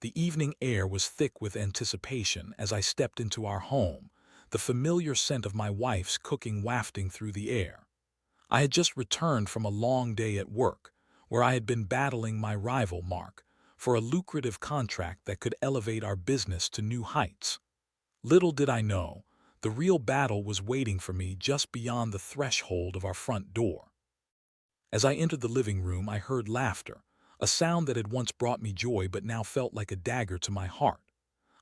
The evening air was thick with anticipation as I stepped into our home, the familiar scent of my wife's cooking wafting through the air. I had just returned from a long day at work, where I had been battling my rival, Mark, for a lucrative contract that could elevate our business to new heights. Little did I know, the real battle was waiting for me just beyond the threshold of our front door. As I entered the living room, I heard laughter, a sound that had once brought me joy but now felt like a dagger to my heart.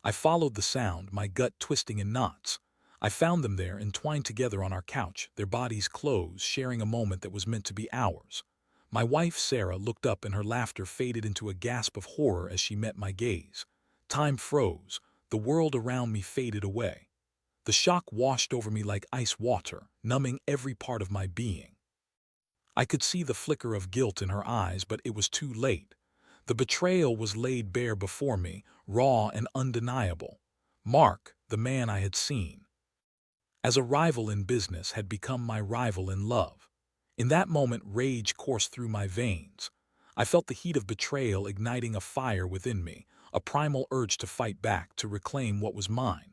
I followed the sound, my gut twisting in knots. I found them there, entwined together on our couch, their bodies closed, sharing a moment that was meant to be ours. My wife, Sarah, looked up and her laughter faded into a gasp of horror as she met my gaze. Time froze. The world around me faded away. The shock washed over me like ice water, numbing every part of my being. I could see the flicker of guilt in her eyes, but it was too late. The betrayal was laid bare before me, raw and undeniable. Mark, the man I had seen as a rival in business, had become my rival in love. In that moment, rage coursed through my veins. I felt the heat of betrayal igniting a fire within me, a primal urge to fight back, to reclaim what was mine.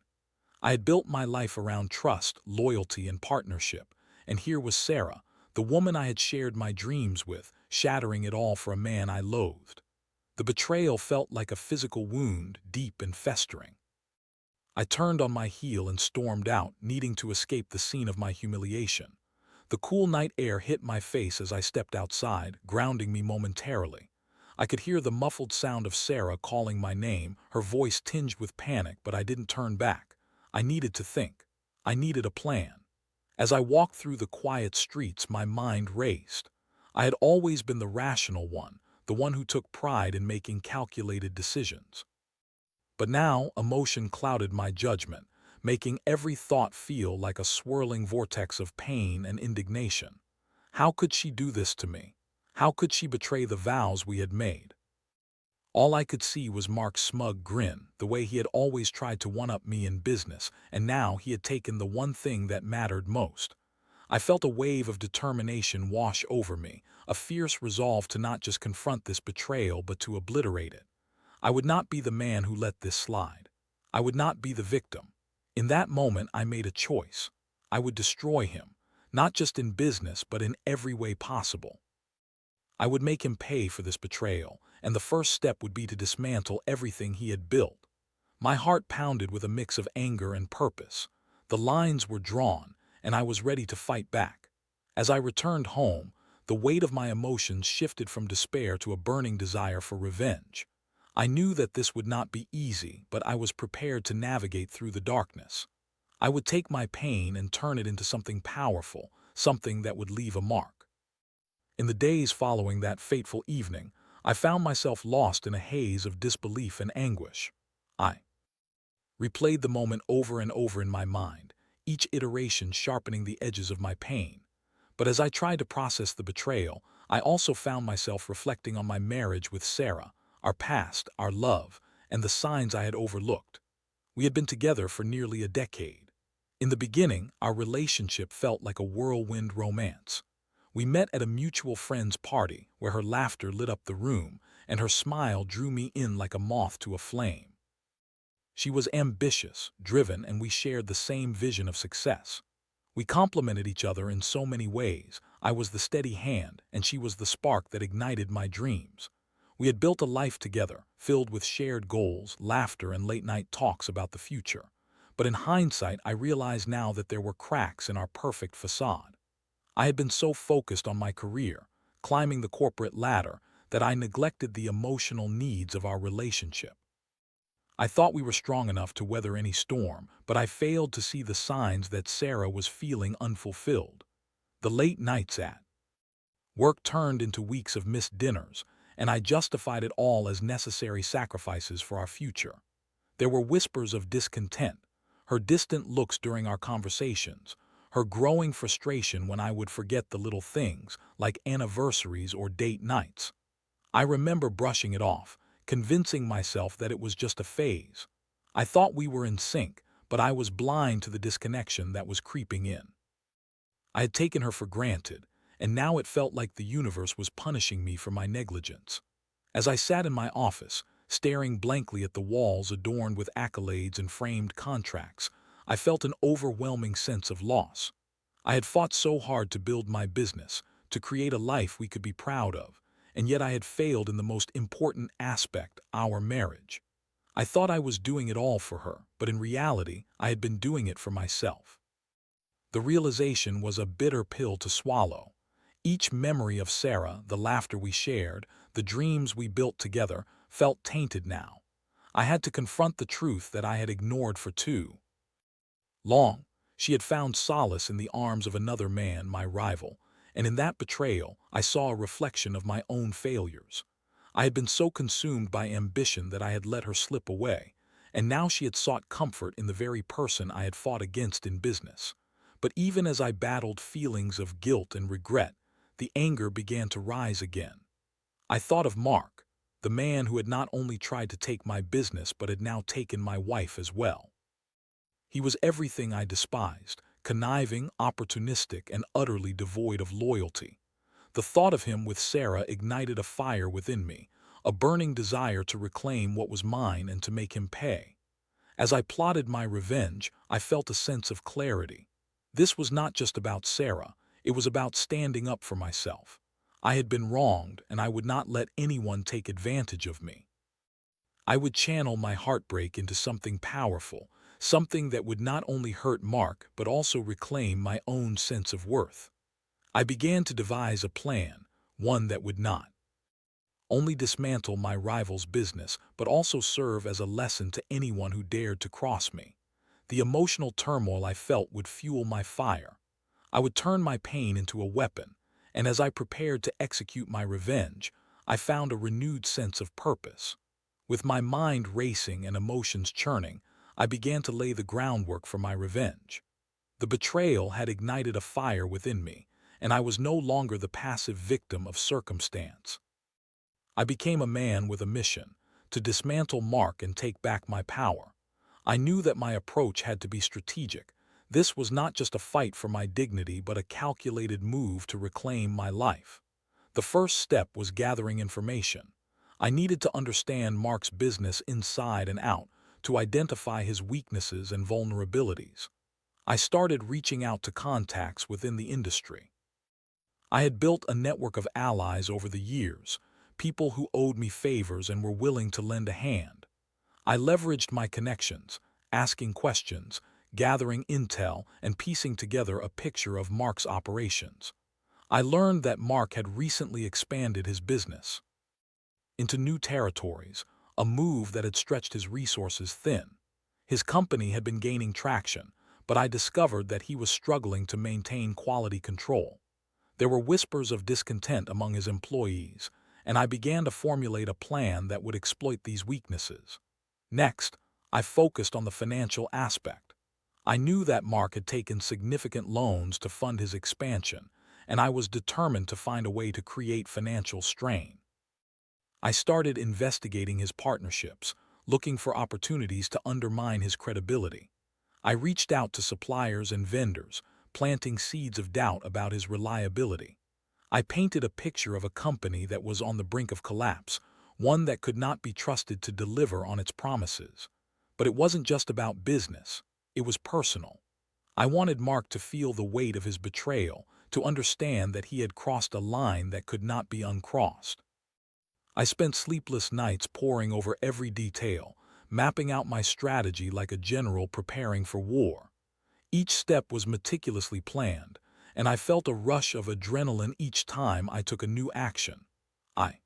I had built my life around trust, loyalty, and partnership, and here was Sarah, the woman I had shared my dreams with, shattering it all for a man I loathed. The betrayal felt like a physical wound, deep and festering. I turned on my heel and stormed out, needing to escape the scene of my humiliation. The cool night air hit my face as I stepped outside, grounding me momentarily. I could hear the muffled sound of Sarah calling my name, her voice tinged with panic, but I didn't turn back. I needed to think. I needed a plan. As I walked through the quiet streets, my mind raced. I had always been the rational one, the one who took pride in making calculated decisions. But now emotion clouded my judgment, making every thought feel like a swirling vortex of pain and indignation. How could she do this to me? How could she betray the vows we had made? All I could see was Mark's smug grin, the way he had always tried to one-up me in business, and now he had taken the one thing that mattered most. I felt a wave of determination wash over me, a fierce resolve to not just confront this betrayal but to obliterate it. I would not be the man who let this slide. I would not be the victim. In that moment, I made a choice. I would destroy him, not just in business but in every way possible. I would make him pay for this betrayal, and the first step would be to dismantle everything he had built. My heart pounded with a mix of anger and purpose. The lines were drawn, and I was ready to fight back. As I returned home, the weight of my emotions shifted from despair to a burning desire for revenge. I knew that this would not be easy, but I was prepared to navigate through the darkness. I would take my pain and turn it into something powerful, something that would leave a mark. In the days following that fateful evening, I found myself lost in a haze of disbelief and anguish. I replayed the moment over and over in my mind, each iteration sharpening the edges of my pain. But as I tried to process the betrayal, I also found myself reflecting on my marriage with Sarah, our past, our love, and the signs I had overlooked. We had been together for nearly a decade. In the beginning, our relationship felt like a whirlwind romance. We met at a mutual friend's party where her laughter lit up the room and her smile drew me in like a moth to a flame. She was ambitious, driven, and we shared the same vision of success. We complemented each other in so many ways. I was the steady hand, and she was the spark that ignited my dreams. We had built a life together, filled with shared goals, laughter, and late-night talks about the future. But in hindsight, I realize now that there were cracks in our perfect facade. I had been so focused on my career, climbing the corporate ladder, that I neglected the emotional needs of our relationship. I thought we were strong enough to weather any storm, but I failed to see the signs that Sarah was feeling unfulfilled. The late nights at work turned into weeks of missed dinners, and I justified it all as necessary sacrifices for our future. There were whispers of discontent, her distant looks during our conversations, her growing frustration when I would forget the little things, like anniversaries or date nights. I remember brushing it off, convincing myself that it was just a phase. I thought we were in sync, but I was blind to the disconnection that was creeping in. I had taken her for granted, and now it felt like the universe was punishing me for my negligence. As I sat in my office, Staring blankly at the walls adorned with accolades and framed contracts, I felt an overwhelming sense of loss. I had fought so hard to build my business, to create a life we could be proud of, and yet I had failed in the most important aspect, our marriage. I thought I was doing it all for her, but in reality, I had been doing it for myself. The realization was a bitter pill to swallow. Each memory of Sarah, the laughter we shared, the dreams we built together, felt tainted now. I had to confront the truth that I had ignored for too long. She had found solace in the arms of another man, my rival, and in that betrayal I saw a reflection of my own failures. I had been so consumed by ambition that I had let her slip away, and now she had sought comfort in the very person I had fought against in business. But even as I battled feelings of guilt and regret, the anger began to rise again. I thought of Mark, the man who had not only tried to take my business but had now taken my wife as well. He was everything I despised, conniving, opportunistic, and utterly devoid of loyalty. The thought of him with Sarah ignited a fire within me, a burning desire to reclaim what was mine and to make him pay. As I plotted my revenge, I felt a sense of clarity. This was not just about Sarah, it was about standing up for myself. I had been wronged, and I would not let anyone take advantage of me. I would channel my heartbreak into something powerful, something that would not only hurt Mark but also reclaim my own sense of worth. I began to devise a plan, one that would not only dismantle my rival's business but also serve as a lesson to anyone who dared to cross me. The emotional turmoil I felt would fuel my fire. I would turn my pain into a weapon, and as I prepared to execute my revenge, I found a renewed sense of purpose. With my mind racing and emotions churning, I began to lay the groundwork for my revenge. The betrayal had ignited a fire within me, and I was no longer the passive victim of circumstance. I became a man with a mission, to dismantle Mark and take back my power. I knew that my approach had to be strategic. This was not just a fight for my dignity but a calculated move to reclaim my life. The first step was gathering information. I needed to understand Mark's business inside and out, to identify his weaknesses and vulnerabilities. I started reaching out to contacts within the industry. I had built a network of allies over the years, people who owed me favors and were willing to lend a hand. I leveraged my connections, asking questions, gathering intel, and piecing together a picture of Mark's operations. I learned that Mark had recently expanded his business into new territories, a move that had stretched his resources thin. His company had been gaining traction, but I discovered that he was struggling to maintain quality control. There were whispers of discontent among his employees, and I began to formulate a plan that would exploit these weaknesses. Next, I focused on the financial aspect. I knew that Mark had taken significant loans to fund his expansion, and I was determined to find a way to create financial strain. I started investigating his partnerships, looking for opportunities to undermine his credibility. I reached out to suppliers and vendors, planting seeds of doubt about his reliability. I painted a picture of a company that was on the brink of collapse, one that could not be trusted to deliver on its promises. But it wasn't just about business, it was personal. I wanted Mark to feel the weight of his betrayal, to understand that he had crossed a line that could not be uncrossed. I spent sleepless nights poring over every detail, mapping out my strategy like a general preparing for war. Each step was meticulously planned, and I felt a rush of adrenaline each time I took a new action. I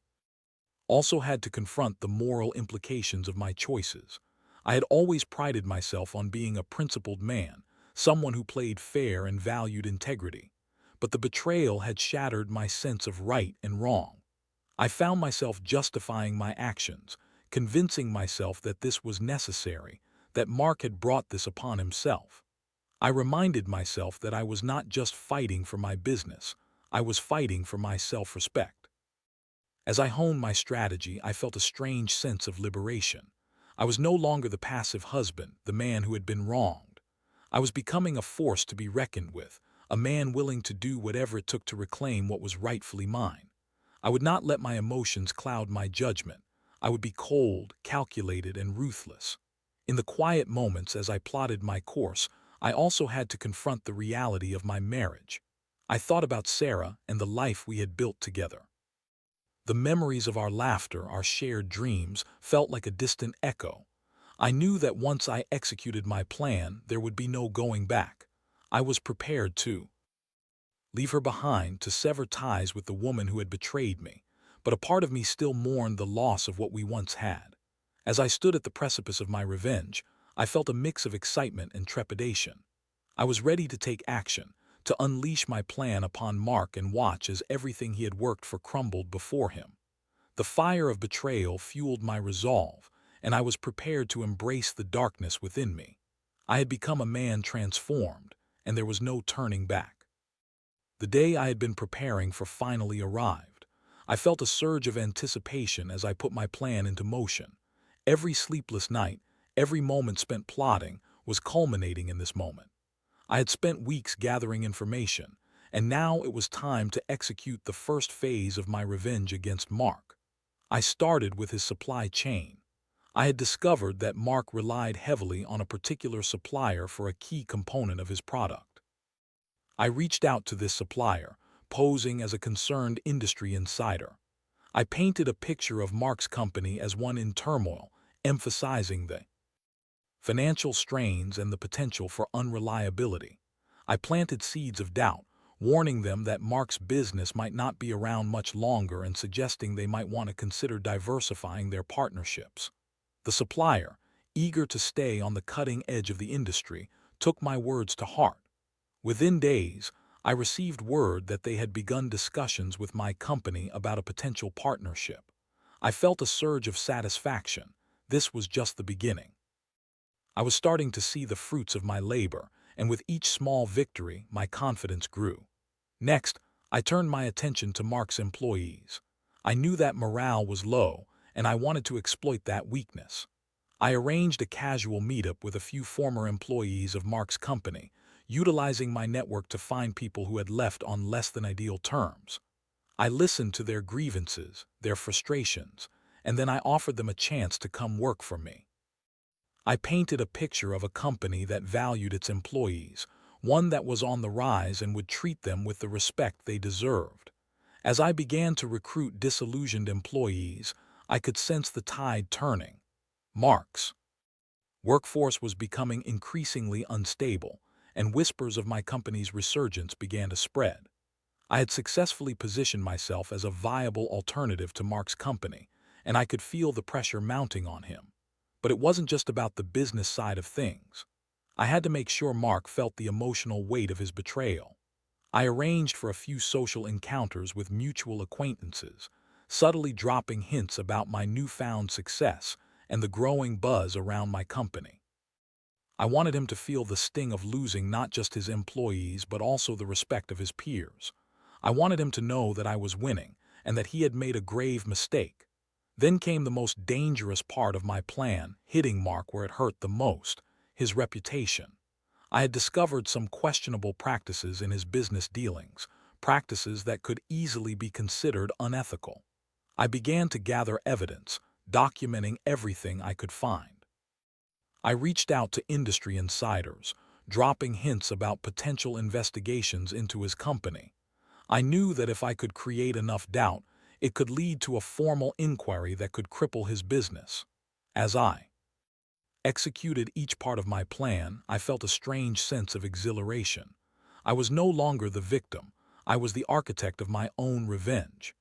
also had to confront the moral implications of my choices. I had always prided myself on being a principled man, someone who played fair and valued integrity. But the betrayal had shattered my sense of right and wrong. I found myself justifying my actions, convincing myself that this was necessary, that Mark had brought this upon himself. I reminded myself that I was not just fighting for my business, I was fighting for my self-respect. As I honed my strategy, I felt a strange sense of liberation. I was no longer the passive husband, the man who had been wronged. I was becoming a force to be reckoned with, a man willing to do whatever it took to reclaim what was rightfully mine. I would not let my emotions cloud my judgment. I would be cold, calculated, and ruthless. In the quiet moments as I plotted my course, I also had to confront the reality of my marriage. I thought about Sarah and the life we had built together. The memories of our laughter, our shared dreams, felt like a distant echo. I knew that once I executed my plan, there would be no going back. I was prepared to leave her behind, to sever ties with the woman who had betrayed me, but a part of me still mourned the loss of what we once had. As I stood at the precipice of my revenge, I felt a mix of excitement and trepidation. I was ready to take action, to unleash my plan upon Mark and watch as everything he had worked for crumbled before him. The fire of betrayal fueled my resolve, and I was prepared to embrace the darkness within me. I had become a man transformed, and there was no turning back. The day I had been preparing for finally arrived. I felt a surge of anticipation as I put my plan into motion. Every sleepless night, every moment spent plotting, was culminating in this moment. I had spent weeks gathering information, and now it was time to execute the first phase of my revenge against Mark. I started with his supply chain. I had discovered that Mark relied heavily on a particular supplier for a key component of his product. I reached out to this supplier, posing as a concerned industry insider. I painted a picture of Mark's company as one in turmoil, emphasizing the financial strains and the potential for unreliability. I planted seeds of doubt, warning them that Mark's business might not be around much longer and suggesting they might want to consider diversifying their partnerships. The supplier, eager to stay on the cutting edge of the industry, took my words to heart. Within days, I received word that they had begun discussions with my company about a potential partnership. I felt a surge of satisfaction. This was just the beginning. I was starting to see the fruits of my labor, and with each small victory, my confidence grew. Next, I turned my attention to Mark's employees. I knew that morale was low, and I wanted to exploit that weakness. I arranged a casual meetup with a few former employees of Mark's company, utilizing my network to find people who had left on less than ideal terms. I listened to their grievances, their frustrations, and then I offered them a chance to come work for me. I painted a picture of a company that valued its employees, one that was on the rise and would treat them with the respect they deserved. As I began to recruit disillusioned employees, I could sense the tide turning. Mark's workforce was becoming increasingly unstable, and whispers of my company's resurgence began to spread. I had successfully positioned myself as a viable alternative to Mark's company, and I could feel the pressure mounting on him. But it wasn't just about the business side of things. I had to make sure Mark felt the emotional weight of his betrayal. I arranged for a few social encounters with mutual acquaintances, subtly dropping hints about my newfound success and the growing buzz around my company. I wanted him to feel the sting of losing not just his employees but also the respect of his peers. I wanted him to know that I was winning and that he had made a grave mistake. Then came the most dangerous part of my plan, hitting Mark where it hurt the most, his reputation. I had discovered some questionable practices in his business dealings, practices that could easily be considered unethical. I began to gather evidence, documenting everything I could find. I reached out to industry insiders, dropping hints about potential investigations into his company. I knew that if I could create enough doubt, it could lead to a formal inquiry that could cripple his business. As I executed each part of my plan, I felt a strange sense of exhilaration. I was no longer the victim. I was the architect of my own revenge.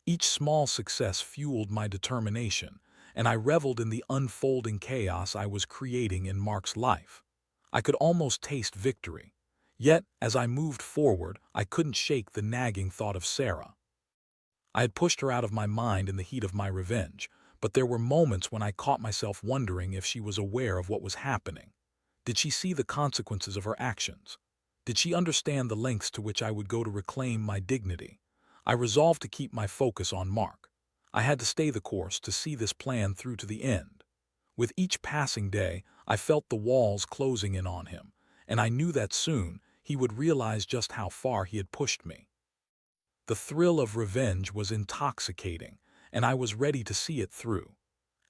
Each small success fueled my determination, and I reveled in the unfolding chaos I was creating in Mark's life. I could almost taste victory. Yet, as I moved forward, I couldn't shake the nagging thought of Sarah. I had pushed her out of my mind in the heat of my revenge, but there were moments when I caught myself wondering if she was aware of what was happening. Did she see the consequences of her actions? Did she understand the lengths to which I would go to reclaim my dignity? I resolved to keep my focus on Mark. I had to stay the course to see this plan through to the end. With each passing day, I felt the walls closing in on him, and I knew that soon he would realize just how far he had pushed me. The thrill of revenge was intoxicating, and I was ready to see it through.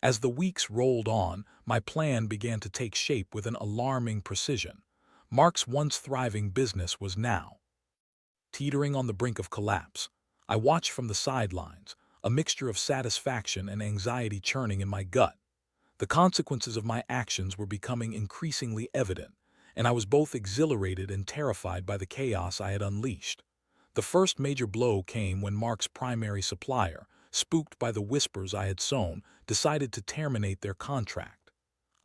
As the weeks rolled on, my plan began to take shape with an alarming precision. Mark's once thriving business was now teetering on the brink of collapse. I watched from the sidelines, a mixture of satisfaction and anxiety churning in my gut. The consequences of my actions were becoming increasingly evident, and I was both exhilarated and terrified by the chaos I had unleashed. The first major blow came when Mark's primary supplier, spooked by the whispers I had sown, decided to terminate their contract.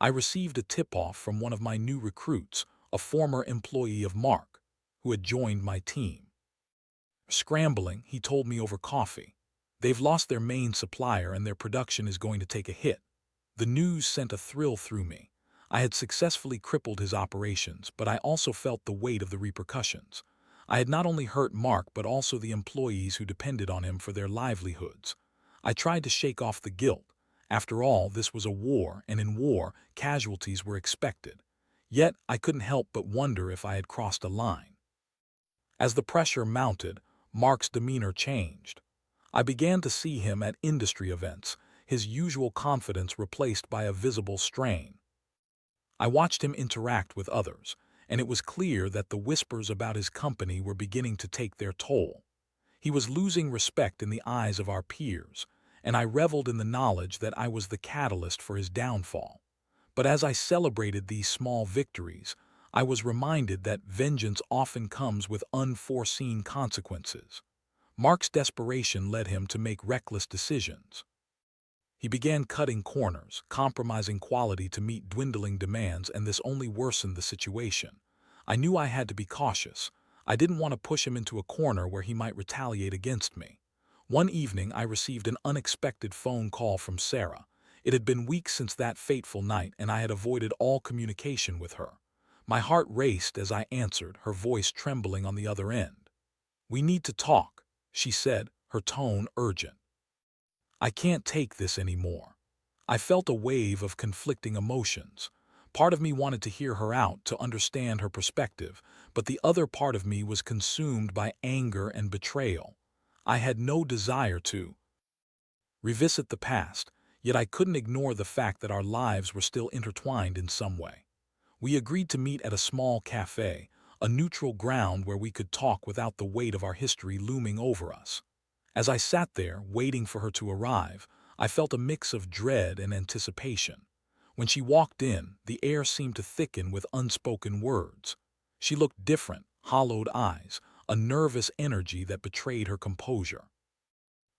I received a tip-off from one of my new recruits, a former employee of Mark, who had joined my team. Scrambling, he told me over coffee. They've lost their main supplier and their production is going to take a hit. The news sent a thrill through me. I had successfully crippled his operations, but I also felt the weight of the repercussions. I had not only hurt Mark but also the employees who depended on him for their livelihoods. I tried to shake off the guilt. After all, this was a war, and in war, casualties were expected. Yet, I couldn't help but wonder if I had crossed a line. As the pressure mounted, Mark's demeanor changed. I began to see him at industry events, his usual confidence replaced by a visible strain. I watched him interact with others, and it was clear that the whispers about his company were beginning to take their toll. He was losing respect in the eyes of our peers, and I reveled in the knowledge that I was the catalyst for his downfall. But as I celebrated these small victories, I was reminded that vengeance often comes with unforeseen consequences. Mark's desperation led him to make reckless decisions. He began cutting corners, compromising quality to meet dwindling demands, and this only worsened the situation. I knew I had to be cautious. I didn't want to push him into a corner where he might retaliate against me. One evening, I received an unexpected phone call from Sarah. It had been weeks since that fateful night, and I had avoided all communication with her. My heart raced as I answered, her voice trembling on the other end. "We need to talk," she said, her tone urgent. "I can't take this anymore." I felt a wave of conflicting emotions. Part of me wanted to hear her out, to understand her perspective, but the other part of me was consumed by anger and betrayal. I had no desire to revisit the past, yet I couldn't ignore the fact that our lives were still intertwined in some way. We agreed to meet at a small cafe, a neutral ground where we could talk without the weight of our history looming over us. As I sat there, waiting for her to arrive, I felt a mix of dread and anticipation. When she walked in, the air seemed to thicken with unspoken words. She looked different, hollowed eyes, a nervous energy that betrayed her composure.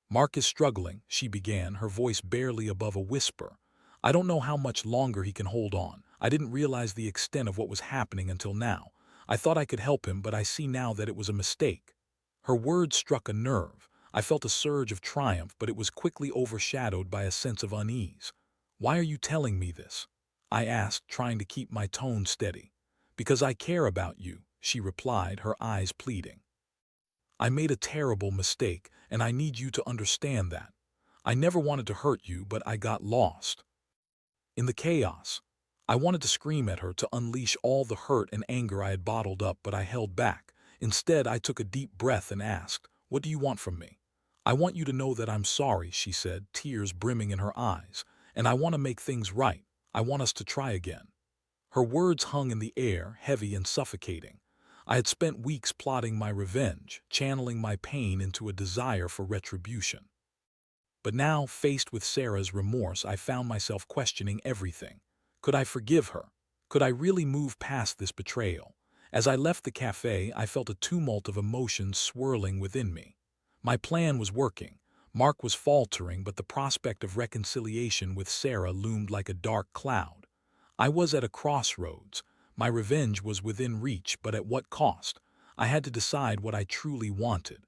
"Mark is struggling," she began, her voice barely above a whisper. "I don't know how much longer he can hold on. I didn't realize the extent of what was happening until now. I thought I could help him, but I see now that it was a mistake." Her words struck a nerve. I felt a surge of triumph, but it was quickly overshadowed by a sense of unease. "Why are you telling me this?" I asked, trying to keep my tone steady. "Because I care about you," she replied, her eyes pleading. "I made a terrible mistake, and I need you to understand that. I never wanted to hurt you, but I got lost in the chaos." I wanted to scream at her, to unleash all the hurt and anger I had bottled up, but I held back. Instead, I took a deep breath and asked, "What do you want from me?" "I want you to know that I'm sorry," she said, tears brimming in her eyes. "And I want to make things right. I want us to try again." Her words hung in the air, heavy and suffocating. I had spent weeks plotting my revenge, channeling my pain into a desire for retribution. But now, faced with Sarah's remorse, I found myself questioning everything. Could I forgive her? Could I really move past this betrayal? As I left the cafe, I felt a tumult of emotions swirling within me. My plan was working. Mark was faltering, but the prospect of reconciliation with Sarah loomed like a dark cloud. I was at a crossroads. My revenge was within reach, but at what cost? I had to decide what I truly wanted.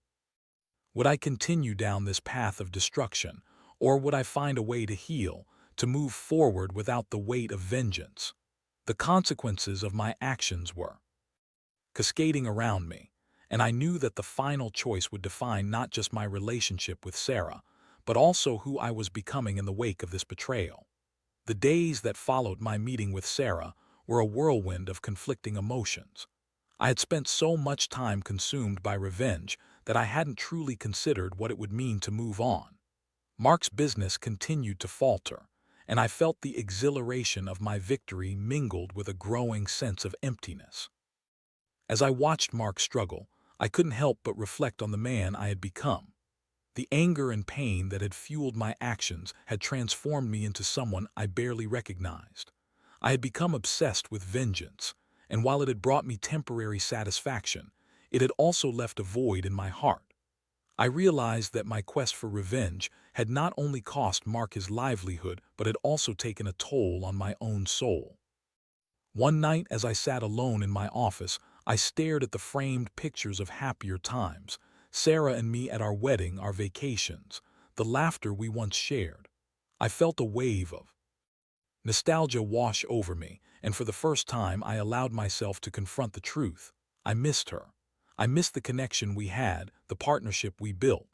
Would I continue down this path of destruction, or would I find a way to heal, to move forward without the weight of vengeance? The consequences of my actions were cascading around me, and I knew that the final choice would define not just my relationship with Sarah, but also who I was becoming in the wake of this betrayal. The days that followed my meeting with Sarah were a whirlwind of conflicting emotions. I had spent so much time consumed by revenge that I hadn't truly considered what it would mean to move on. Mark's business continued to falter, and I felt the exhilaration of my victory mingled with a growing sense of emptiness. As I watched Mark struggle, I couldn't help but reflect on the man I had become. The anger and pain that had fueled my actions had transformed me into someone I barely recognized. I had become obsessed with vengeance, and while it had brought me temporary satisfaction, it had also left a void in my heart. I realized that my quest for revenge had not only cost Mark his livelihood, but had also taken a toll on my own soul. One night, as I sat alone in my office, I stared at the framed pictures of happier times, Sarah and me at our wedding, our vacations, the laughter we once shared. I felt a wave of nostalgia wash over me, and for the first time I allowed myself to confront the truth. I missed her. I missed the connection we had, the partnership we built.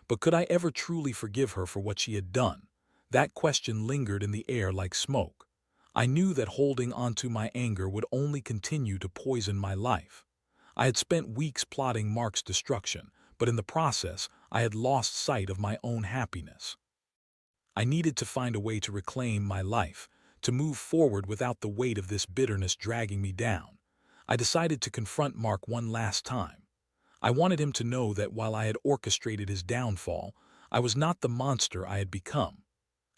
But could I ever truly forgive her for what she had done? That question lingered in the air like smoke. I knew that holding onto my anger would only continue to poison my life. I had spent weeks plotting Mark's destruction, but in the process, I had lost sight of my own happiness. I needed to find a way to reclaim my life, to move forward without the weight of this bitterness dragging me down. I decided to confront Mark one last time. I wanted him to know that while I had orchestrated his downfall, I was not the monster I had become.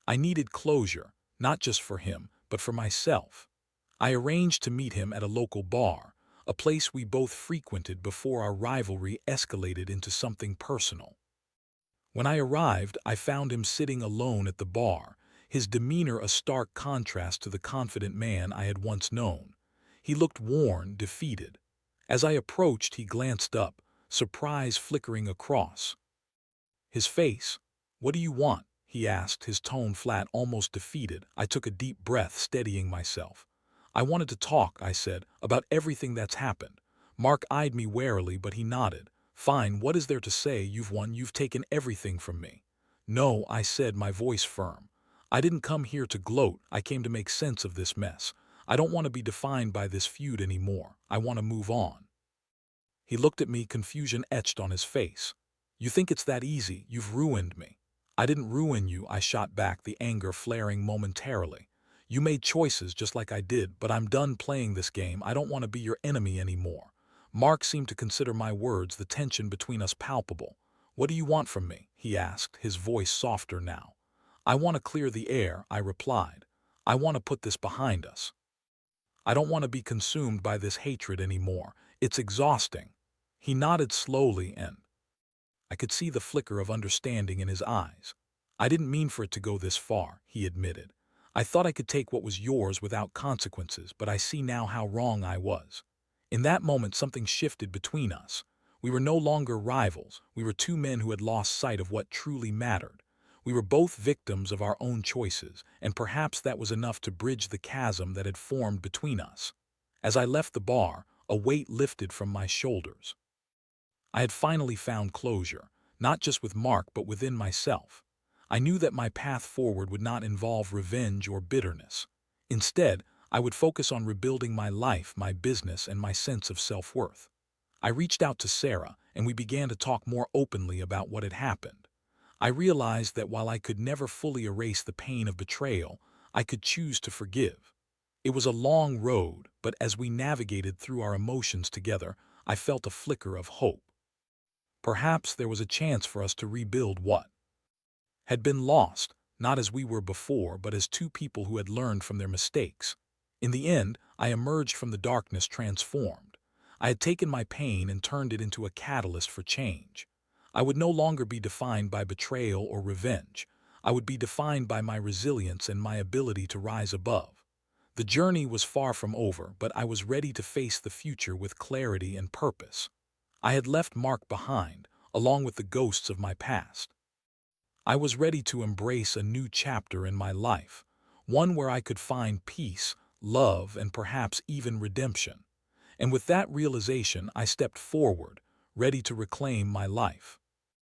I needed closure, not just for him, but for myself. I arranged to meet him at a local bar, a place we both frequented before our rivalry escalated into something personal. When I arrived, I found him sitting alone at the bar, his demeanor a stark contrast to the confident man I had once known. He looked worn, defeated. As I approached, he glanced up, surprise flickering across his face. "What do you want?" he asked, his tone flat, almost defeated. I took a deep breath, steadying myself. "I wanted to talk," I said, "about everything that's happened." Mark eyed me warily, but he nodded. "Fine, what is there to say? You've won, you've taken everything from me." "No," I said, my voice firm. "I didn't come here to gloat, I came to make sense of this mess. I don't want to be defined by this feud anymore. I want to move on." He looked at me, confusion etched on his face. "You think it's that easy? You've ruined me." "I didn't ruin you," I shot back, the anger flaring momentarily. "You made choices just like I did, but I'm done playing this game. I don't want to be your enemy anymore." Mark seemed to consider my words, the tension between us palpable. "What do you want from me?" he asked, his voice softer now. "I want to clear the air," I replied. "I want to put this behind us. I don't want to be consumed by this hatred anymore. It's exhausting." He nodded slowly, and I could see the flicker of understanding in his eyes. "I didn't mean for it to go this far," he admitted. "I thought I could take what was yours without consequences, but I see now how wrong I was." In that moment, something shifted between us. We were no longer rivals. We were two men who had lost sight of what truly mattered. We were both victims of our own choices, and perhaps that was enough to bridge the chasm that had formed between us. As I left the bar, a weight lifted from my shoulders. I had finally found closure, not just with Mark but within myself. I knew that my path forward would not involve revenge or bitterness. Instead, I would focus on rebuilding my life, my business, and my sense of self-worth. I reached out to Sarah, and we began to talk more openly about what had happened. I realized that while I could never fully erase the pain of betrayal, I could choose to forgive. It was a long road, but as we navigated through our emotions together, I felt a flicker of hope. Perhaps there was a chance for us to rebuild what had been lost, not as we were before, but as two people who had learned from their mistakes. In the end, I emerged from the darkness transformed. I had taken my pain and turned it into a catalyst for change. I would no longer be defined by betrayal or revenge. I would be defined by my resilience and my ability to rise above. The journey was far from over, but I was ready to face the future with clarity and purpose. I had left Mark behind, along with the ghosts of my past. I was ready to embrace a new chapter in my life, one where I could find peace, love, and perhaps even redemption. And with that realization, I stepped forward, ready to reclaim my life.